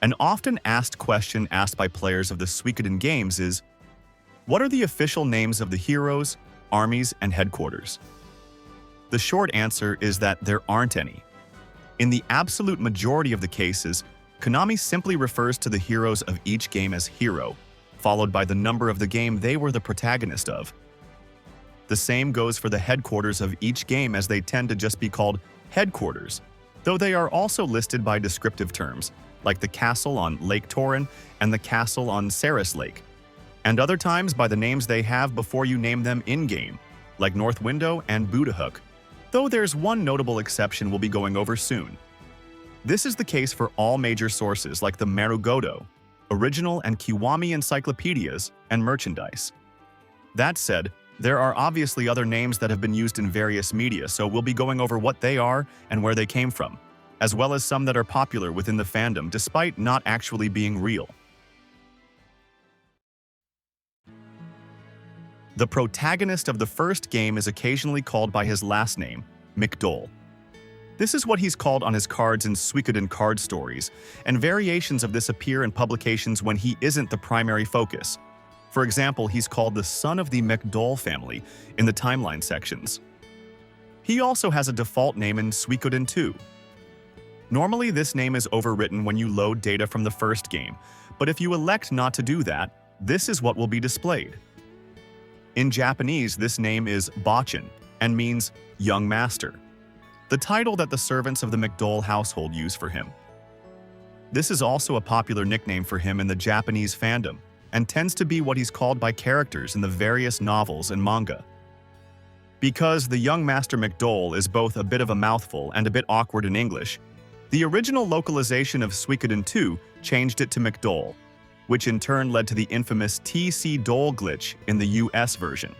An often asked question asked by players of the Suikoden games is, what are the official names of the heroes, armies, and headquarters? The short answer is that there aren't any. In the absolute majority of the cases, Konami simply refers to the heroes of each game as hero, followed by the number of the game they were the protagonist of. The same goes for the headquarters of each game, as they tend to just be called headquarters, though they are also listed by descriptive terms, like the castle on Lake Torin and the castle on Saris Lake, and other times by the names they have before you name them in-game, like North Window and Budahook, though there's one notable exception we'll be going over soon. This is the case for all major sources like the Marugoto, original and Kiwami encyclopedias, and merchandise. That said, there are obviously other names that have been used in various media, so we'll be going over what they are and where they came from, as well as some that are popular within the fandom despite not actually being real. The protagonist of the first game is occasionally called by his last name, McDole. This is what he's called on his cards in Suikoden card stories, and variations of this appear in publications when he isn't the primary focus. For example, he's called the son of the McDole family in the timeline sections. He also has a default name in Suikoden II. Normally, this name is overwritten when you load data from the first game, but if you elect not to do that, this is what will be displayed. In Japanese, this name is Bachin and means young master, the title that the servants of the McDole household use for him. This is also a popular nickname for him in the Japanese fandom, and tends to be what he's called by characters in the various novels and manga. Because the young Master McDole is both a bit of a mouthful and a bit awkward in English, the original localization of Suikoden II changed it to McDole, which in turn led to the infamous TC Dole glitch in the US version.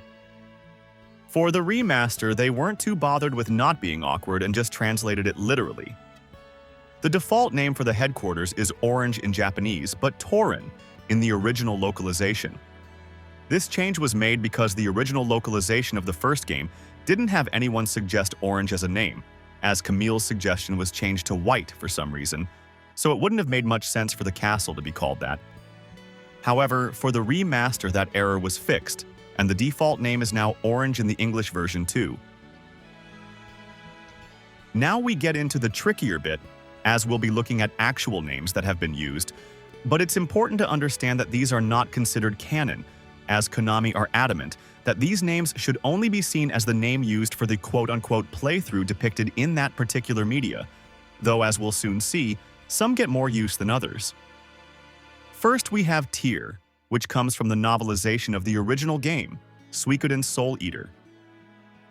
For the remaster, they weren't too bothered with not being awkward and just translated it literally. The default name for the headquarters is Orange in Japanese, but Torin in the original localization. This change was made because the original localization of the first game didn't have anyone suggest Orange as a name, as Camille's suggestion was changed to White for some reason, so it wouldn't have made much sense for the castle to be called that. However, for the remaster, that error was fixed, and the default name is now Orange in the English version too. Now we get into the trickier bit, as we'll be looking at actual names that have been used, but it's important to understand that these are not considered canon, as Konami are adamant that these names should only be seen as the name used for the quote-unquote playthrough depicted in that particular media, though as we'll soon see, some get more use than others. First, we have Tyr, which comes from the novelization of the original game, Suikoden Soul Eater.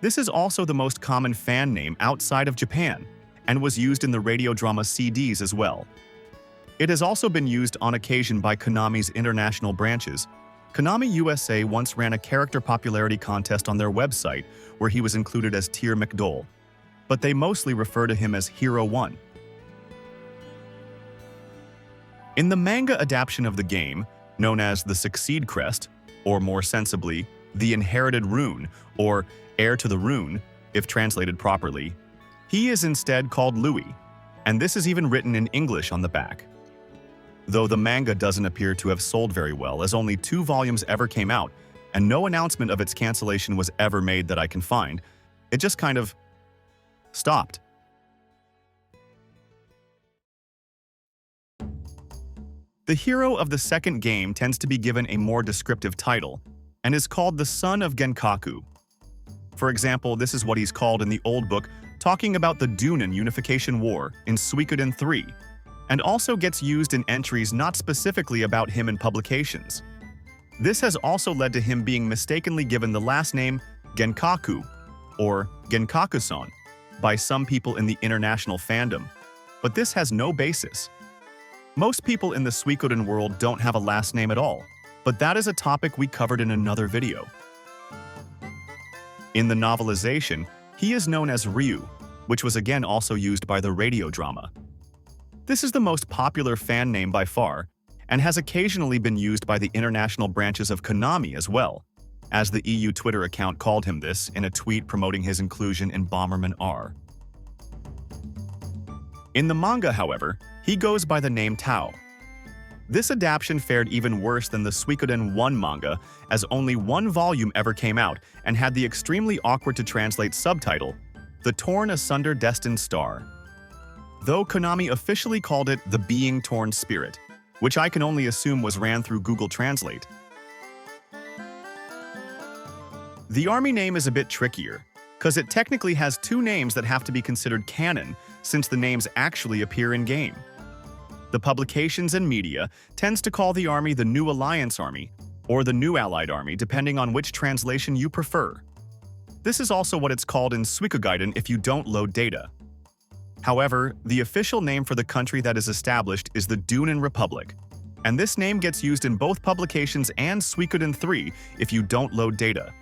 This is also the most common fan name outside of Japan, and was used in the radio drama CDs as well. It has also been used on occasion by Konami's international branches. Konami USA once ran a character popularity contest on their website where he was included as Tyr McDole, but they mostly refer to him as Hero 1. In the manga adaptation of the game, known as the Succeed Crest, or more sensibly, the Inherited Rune, or Heir to the Rune, if translated properly, he is instead called Louis, and this is even written in English on the back. Though the manga doesn't appear to have sold very well, as only 2 volumes ever came out, and no announcement of its cancellation was ever made that I can find, it just kind of stopped. The hero of the second game tends to be given a more descriptive title, and is called the Son of Genkaku. For example, this is what he's called in the old book talking about the Dunin Unification War in Suikoden III, and also gets used in entries not specifically about him in publications. This has also led to him being mistakenly given the last name Genkaku, or Genkaku-san, by some people in the international fandom, but this has no basis. Most people in the Suikoden world don't have a last name at all, but that is a topic we covered in another video. In the novelization, he is known as Ryu, which was again also used by the radio drama. This is the most popular fan name by far, and has occasionally been used by the international branches of Konami as well, as the EU Twitter account called him this in a tweet promoting his inclusion in Bomberman R. In the manga, however, he goes by the name Tao, This adaptation fared even worse than the Suikoden I manga, as only one volume ever came out and had the extremely awkward-to-translate subtitle, The Torn Asunder Destined Star. Though Konami officially called it The Being Torn Spirit, which I can only assume was ran through Google Translate. The army name is a bit trickier, because it technically has two names that have to be considered canon, since the names actually appear in-game. The publications and media tends to call the army the New Alliance Army, or the New Allied Army, depending on which translation you prefer. This is also what it's called in Suikoden if you don't load data. However, the official name for the country that is established is the Dunan Republic, and this name gets used in both publications and Suikoden III if you don't load data.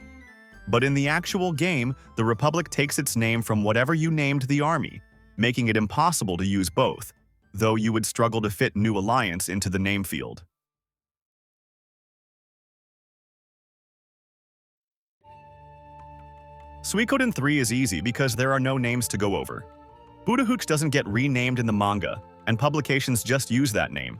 But in the actual game, the Republic takes its name from whatever you named the army, making it impossible to use both, though you would struggle to fit New Alliance into the name field. Suikoden III is easy because there are no names to go over. Budahooch doesn't get renamed in the manga, and publications just use that name.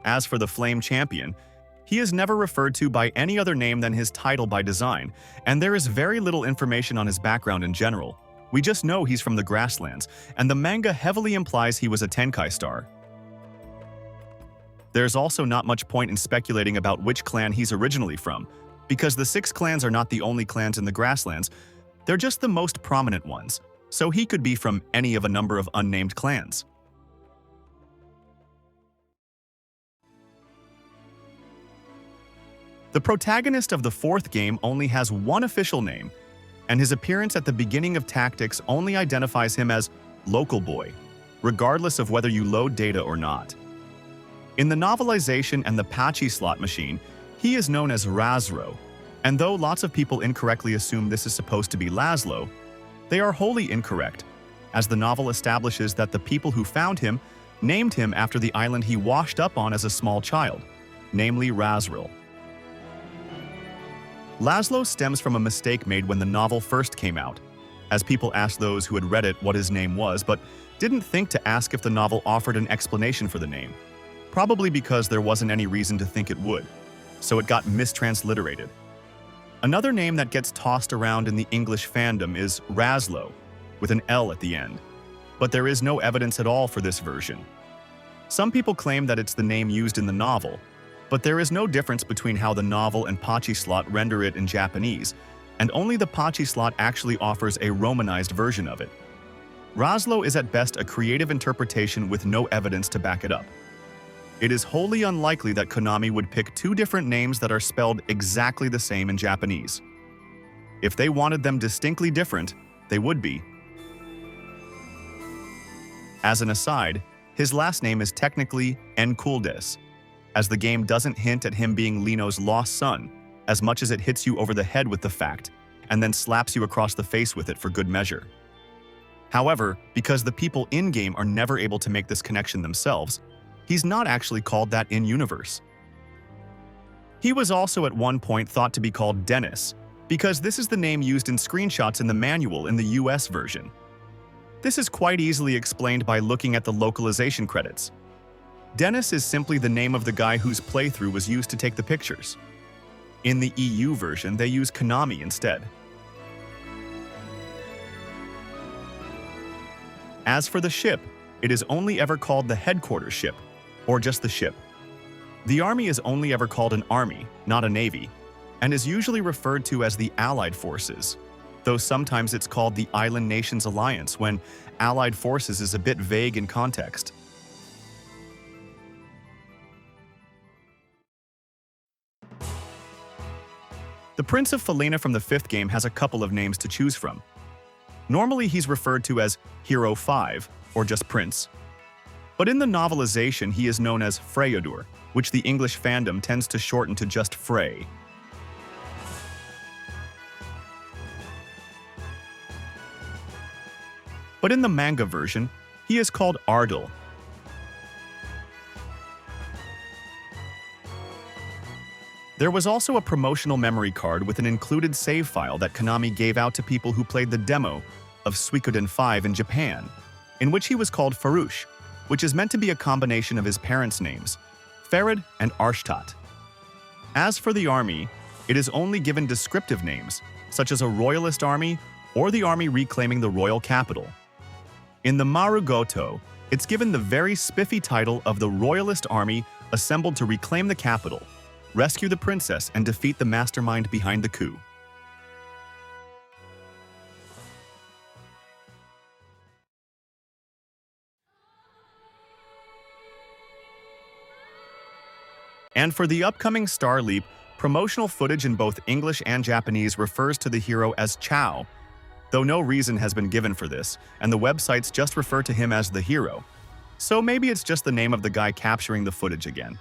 As for the Flame Champion, he is never referred to by any other name than his title by design, and there is very little information on his background in general. We just know he's from the Grasslands, and the manga heavily implies he was a Tenkai star. There's also not much point in speculating about which clan he's originally from, because the 6 clans are not the only clans in the Grasslands, they're just the most prominent ones, so he could be from any of a number of unnamed clans. The protagonist of the 4th game only has one official name, and his appearance at the beginning of Tactics only identifies him as Local Boy, regardless of whether you load data or not. In the novelization and the Pachi slot machine, he is known as Razro, and though lots of people incorrectly assume this is supposed to be Laszlo, they are wholly incorrect, as the novel establishes that the people who found him named him after the island he washed up on as a small child, namely Razril. Laszlo stems from a mistake made when the novel first came out, as people asked those who had read it what his name was, but didn't think to ask if the novel offered an explanation for the name, probably because there wasn't any reason to think it would, so it got mistransliterated. Another name that gets tossed around in the English fandom is Razlo, with an L at the end, but there is no evidence at all for this version. Some people claim that it's the name used in the novel, but there is no difference between how the novel and Pachi slot render it in Japanese, and only the Pachi slot actually offers a romanized version of it. Razlo is at best a creative interpretation with no evidence to back it up. It is wholly unlikely that Konami would pick 2 different names that are spelled exactly the same in Japanese. If they wanted them distinctly different, they would be. As an aside, his last name is technically Enkuldes, as the game doesn't hint at him being Lino's lost son, as much as it hits you over the head with the fact, and then slaps you across the face with it for good measure. However, because the people in-game are never able to make this connection themselves, he's not actually called that in-universe. He was also at one point thought to be called Dennis, because this is the name used in screenshots in the manual in the US version. This is quite easily explained by looking at the localization credits. Dennis is simply the name of the guy whose playthrough was used to take the pictures. In the EU version, they use Konami instead. As for the ship, it is only ever called the headquarters ship, or just the ship. The army is only ever called an army, not a navy, and is usually referred to as the Allied Forces, though sometimes it's called the Island Nations Alliance when Allied Forces is a bit vague in context. The Prince of Felina from the 5th game has a couple of names to choose from. Normally he's referred to as Hero 5, or just Prince. But in the novelization he is known as Freyodor, which the English fandom tends to shorten to just Frey. But in the manga version, he is called Ardal. There was also a promotional memory card with an included save file that Konami gave out to people who played the demo of Suikoden V in Japan, in which he was called Farouche, which is meant to be a combination of his parents' names, Farid, and Arshtat. As for the army, it is only given descriptive names, such as a royalist army or the army reclaiming the royal capital. In the Marugoto, it's given the very spiffy title of the royalist army assembled to reclaim the capital, rescue the princess, and defeat the mastermind behind the coup. And for the upcoming Star Leap, promotional footage in both English and Japanese refers to the hero as Chao, though no reason has been given for this, and the websites just refer to him as the hero. So maybe it's just the name of the guy capturing the footage again.